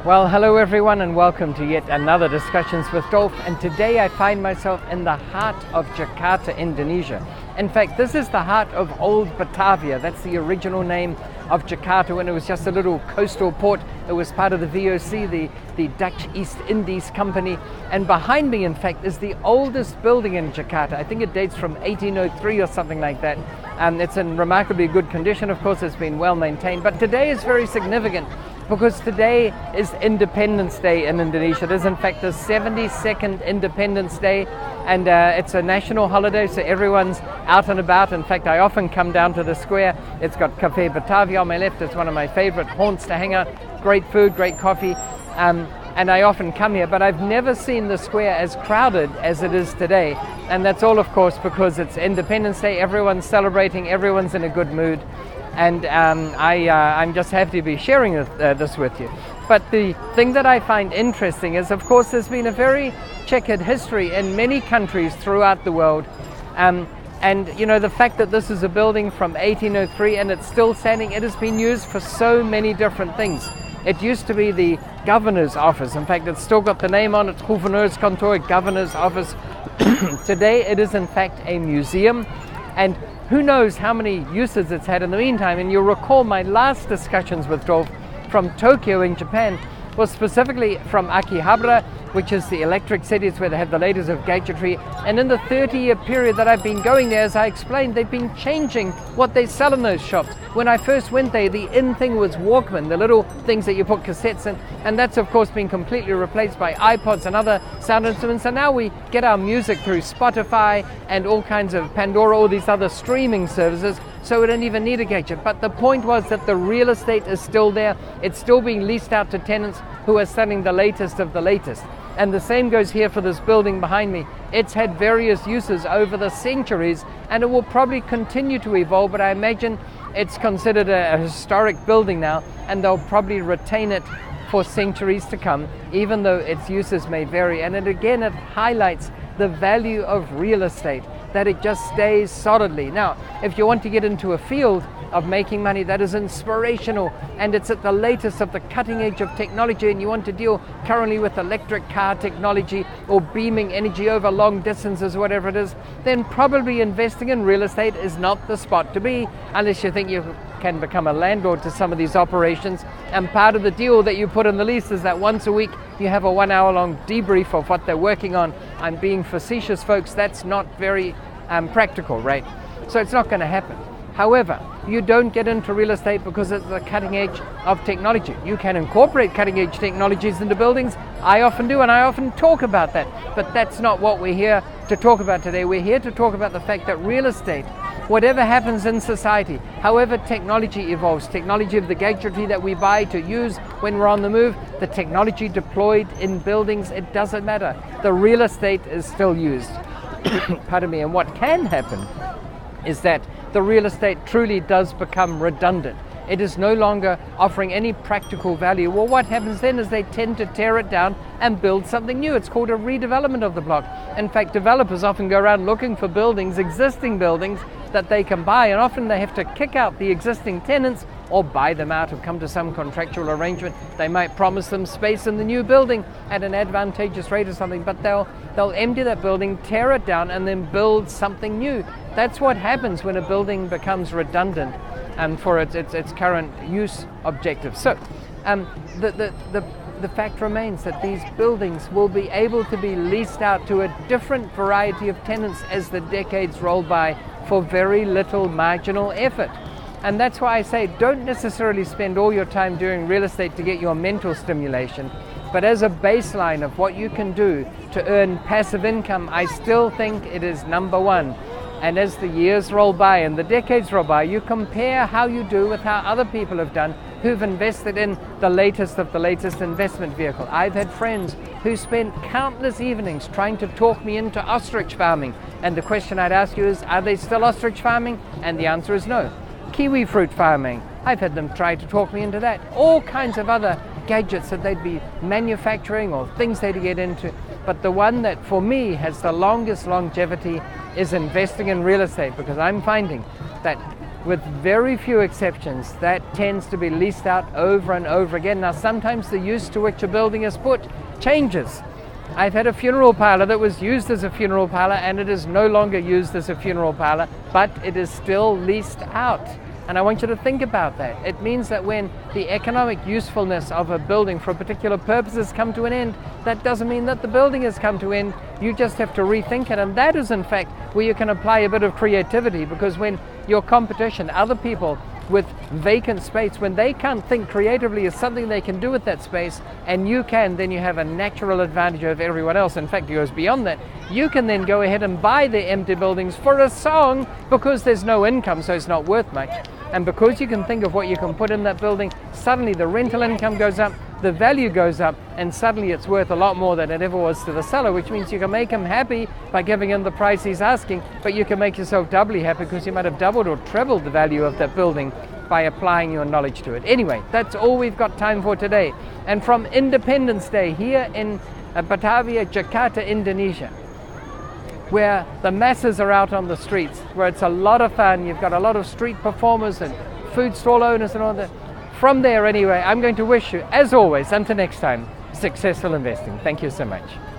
Well, hello everyone and welcome to yet another Discussions with Dolf, and today I find myself in the heart of Jakarta, Indonesia. In fact, this is the heart of old Batavia. That's the original name of Jakarta when it was just a little coastal port. It was part of the VOC, the Dutch East Indies Company. And behind me, in fact, is the oldest building in Jakarta. I think it dates from 1803 or something like that. It's in remarkably good condition. Of course, it's been well maintained, but today is very significant because today is Independence Day in Indonesia. It is in fact the 72nd Independence Day, and it's a national holiday, so everyone's out and about. In fact, I often come down to the square. It's got Cafe Batavia on my left. It's one of my favorite haunts to hang out. Great food, great coffee, and I often come here, but I've never seen the square as crowded as it is today. And that's all, of course, because it's Independence Day. Everyone's celebrating, everyone's in a good mood. And I'm just happy to be sharing this with you. But the thing that I find interesting is, of course, there's been a very checkered history in many countries throughout the world. And you know, the fact that this is a building from 1803 and it's still standing, it has been used for so many different things. It used to be the governor's office. In fact, it's still got the name on it, Gouverneurskantoor, governor's office. Today it is in fact a museum, and who knows how many uses it's had in the meantime. And you'll recall my last discussions with Dolf from Tokyo in Japan was specifically from Akihabara, which is the electric city. It's where they have the latest of gadgetry. And in the 30-year period that I've been going there, as I explained, they've been changing what they sell in those shops. When I first went there, the in thing was Walkman, the little things that you put cassettes in, and that's of course been completely replaced by iPods and other sound instruments. And now we get our music through Spotify and all kinds of Pandora, all these other streaming services, so we don't even need a gadget. But the point was that the real estate is still there. It's still being leased out to tenants who are selling the latest of the latest. And the same goes here for this building behind me. It's had various uses over the centuries, and it will probably continue to evolve, but I imagine it's considered a historic building now, and they'll probably retain it for centuries to come, even though its uses may vary. And it highlights the value of real estate, that it just stays solidly. Now, if you want to get into a field of making money that is inspirational and it's at the latest of the cutting edge of technology, and you want to deal currently with electric car technology or beaming energy over long distances, whatever it is, then probably investing in real estate is not the spot to be, unless you think you can become a landlord to some of these operations. And part of the deal that you put in the lease is that once a week you have a 1 hour long debrief of what they're working on. I'm being facetious, folks. That's not very practical, right? So it's not going to happen. However, you don't get into real estate because it's the cutting edge of technology. You can incorporate cutting edge technologies into buildings. I often do, and I often talk about that. But that's not what we're here to talk about today. We're here to talk about the fact that real estate, whatever happens in society, however technology evolves, technology of the gadgetry that we buy to use when we're on the move, the technology deployed in buildings, it doesn't matter. The real estate is still used. Pardon me. And what can happen is that the real estate truly does become redundant. It is no longer offering any practical value. Well, what happens then is they tend to tear it down and build something new. It's called a redevelopment of the block. In fact, developers often go around looking for buildings, existing buildings, that they can buy, and often they have to kick out the existing tenants or buy them out or come to some contractual arrangement. They might promise them space in the new building at an advantageous rate or something, but they'll empty that building, tear it down, and then build something new. That's what happens when a building becomes redundant for its current use objective. So the fact remains that these buildings will be able to be leased out to a different variety of tenants as the decades roll by for very little marginal effort. And that's why I say don't necessarily spend all your time doing real estate to get your mental stimulation, but as a baseline of what you can do to earn passive income, I still think it is number one. And as the years roll by and the decades roll by, you compare how you do with how other people have done who've invested in the latest of the latest investment vehicle. I've had friends who spent countless evenings trying to talk me into ostrich farming. And the question I'd ask you is, are they still ostrich farming? And the answer is no. Kiwi fruit farming, I've had them try to talk me into that. All kinds of other gadgets that they'd be manufacturing or things they'd get into. But the one that for me has the longest longevity is investing in real estate, because I'm finding that with very few exceptions, that tends to be leased out over and over again. Now, sometimes the use to which a building is put changes. I've had a funeral parlor that was used as a funeral parlor and it is no longer used as a funeral parlor, but it is still leased out. And I want you to think about that. It means that when the economic usefulness of a building for a particular purpose has come to an end, that doesn't mean that the building has come to an end. You just have to rethink it. And that is, in fact, where you can apply a bit of creativity, because when your competition, other people with vacant space, when they can't think creatively of something they can do with that space, and you can, then you have a natural advantage over everyone else. In fact, it goes beyond that. You can then go ahead and buy the empty buildings for a song because there's no income, so it's not worth much. And because you can think of what you can put in that building, suddenly the rental income goes up, the value goes up, and suddenly it's worth a lot more than it ever was to the seller, which means you can make him happy by giving him the price he's asking, but you can make yourself doubly happy because you might have doubled or trebled the value of that building by applying your knowledge to it. Anyway, that's all we've got time for today. And from Independence Day here in Batavia, Jakarta, Indonesia, where the masses are out on the streets, where it's a lot of fun, you've got a lot of street performers and food stall owners and all that. From there, anyway, I'm going to wish you, as always, until next time, successful investing. Thank you so much.